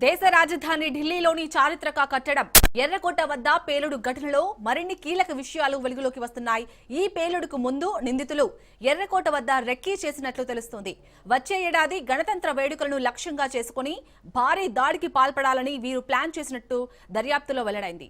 దేశ రాజధాని ఢిల్లీలోని చారిత్రక కట్టడం ఎర్రకోట వద్ద పేలుడు ఘటనలో మరిన్ని కీలక విషయాలు వెలుగులోకి వస్తున్నాయి. ఈ పేలుడుకు ముందు నిందితులు ఎర్రకోట వద్ద రెక్కీ చేసినట్లు తెలుస్తోంది. వచ్చే ఏడాది గణతంత్ర వేడుకలను లక్ష్యంగా చేసుకుని భారీ దాడికి పాల్పడాలని వీరు ప్లాన్ చేసినట్టు దర్యాప్తులో వెల్లడైంది.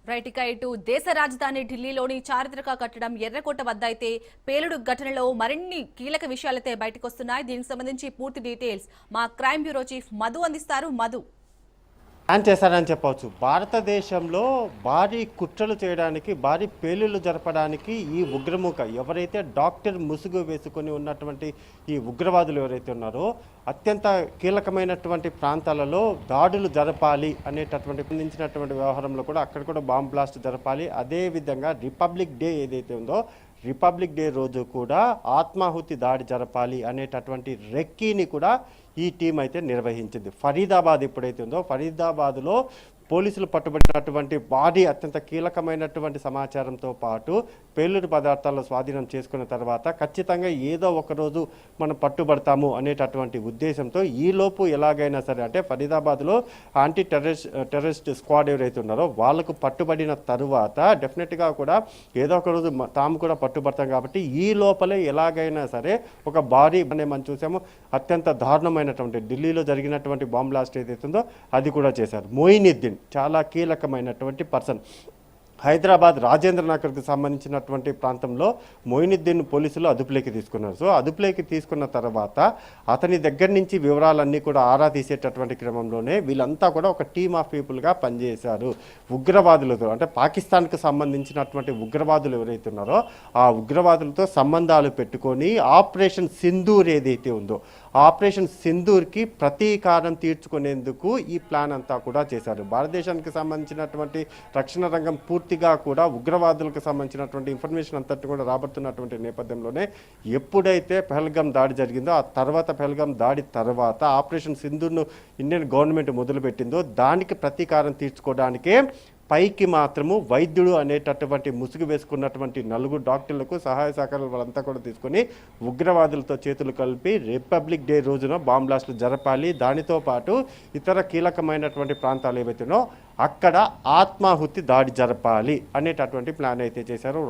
రైట్, ఇక ఇటు దేశ రాజధాని ఢిల్లీలోని చారిత్రక కట్టడం ఎర్రకోట వద్ద అయితే పేలుడు ఘటనలో మరిన్ని కీలక విషయాలైతే బయటకు వస్తున్నాయి. దీనికి సంబంధించి పూర్తి డీటెయిల్స్ మా క్రైమ్ బ్యూరో చీఫ్ మధు అందిస్తారు. మధు, ప్లాన్ చేశారని చెప్పవచ్చు. భారతదేశంలో భారీ కుట్రలు చేయడానికి, భారీ పేలుళ్లు జరపడానికి ఈ ఉగ్రముఖ ఎవరైతే డాక్టర్ ముసుగు వేసుకొని ఉన్నటువంటి ఈ ఉగ్రవాదులు ఎవరైతే ఉన్నారో అత్యంత కీలకమైనటువంటి ప్రాంతాలలో దాడులు జరపాలి అనేటటువంటి సంబంధించినటువంటి వ్యవహారంలో కూడా అక్కడ కూడా బాంబ్ బ్లాస్ట్ జరపాలి. అదేవిధంగా రిపబ్లిక్ డే ఏదైతే ఉందో రిపబ్లిక్ డే రోజు కూడా ఆత్మాహుతి దాడి జరపాలి అనేటటువంటి రెక్కీని కూడా ఈ టీం అయితే నిర్వహించింది. ఫరీదాబాద్ ఎప్పుడైతే ఉందో ఫరీదాబాద్లో పోలీసులు పట్టుబడినటువంటి భారీ అత్యంత కీలకమైనటువంటి సమాచారంతో పాటు పేలుడు పదార్థాలను స్వాధీనం చేసుకున్న తర్వాత ఖచ్చితంగా ఏదో ఒక రోజు మనం పట్టుబడతాము అనేటటువంటి ఉద్దేశంతో ఈలోపు ఎలాగైనా సరే అంటే ఫరీదాబాద్లో యాంటీ టెర్రరిస్ట్ స్క్వాడ్ ఎవరైతే ఉన్నారో వాళ్ళకు పట్టుబడిన తరువాత డెఫినెట్గా కూడా ఏదో ఒక రోజు తాము కూడా పట్టుబడతాం కాబట్టి ఈ లోపలే ఎలాగైనా సరే ఒక భారీ మనం చూసాము అత్యంత దారుణమైనటువంటి ఢిల్లీలో జరిగినటువంటి బాంబ్ బ్లాస్ట్ ఏదైతే ఉందో అది కూడా చేశారు. మొయినుద్దీన్ చాలా కీలకమైనటువంటి పర్సన్. హైదరాబాద్ రాజేంద్ర నగర్కి సంబంధించినటువంటి ప్రాంతంలో మొయినుద్దీన్ పోలీసులు అదుపులోకి తీసుకున్నారు. సో అదుపులోకి తీసుకున్న తర్వాత అతని దగ్గర నుంచి వివరాలన్నీ కూడా ఆరా తీసేటటువంటి క్రమంలోనే వీళ్ళంతా కూడా ఒక టీమ్ ఆఫ్ పీపుల్గా పనిచేశారు. ఉగ్రవాదులతో అంటే పాకిస్తాన్కి సంబంధించినటువంటి ఉగ్రవాదులు ఎవరైతే ఉన్నారో ఆ ఉగ్రవాదులతో సంబంధాలు పెట్టుకొని ఆపరేషన్ సింధూర్ ఏదైతే ఉందో ఆపరేషన్ సింధూర్కి ప్రతీకారం తీర్చుకునేందుకు ఈ ప్లాన్ అంతా కూడా చేశారు. భారతదేశానికి సంబంధించినటువంటి రక్షణ రంగం పూర్తిగా కూడా ఉగ్రవాదులకు సంబంధించినటువంటి ఇన్ఫర్మేషన్ అంతటి కూడా రాబడుతున్నటువంటి నేపథ్యంలోనే ఎప్పుడైతే పహల్గామ్ దాడి జరిగిందో ఆ తర్వాత పహల్గామ్ దాడి తర్వాత ఆపరేషన్ సింధూర్ను ఇండియన్ గవర్నమెంట్ మొదలుపెట్టిందో దానికి ప్రతీకారం తీర్చుకోవడానికే పైకి మాత్రము వైద్యుడు అనేటటువంటి ముసుగు వేసుకున్నటువంటి 4 డాక్టర్లకు సహాయ సహకారాలు వాళ్ళంతా కూడా తీసుకొని ఉగ్రవాదులతో చేతులు కలిపి రిపబ్లిక్ డే రోజున బాంబ్ బ్లాస్టులు జరపాలి, దానితో పాటు ఇతర కీలకమైనటువంటి ప్రాంతాలు ఏవైతేనో అక్కడ ఆత్మాహుతి దాడి జరపాలి అనేటటువంటి ప్లాన్ అయితే చేశారు.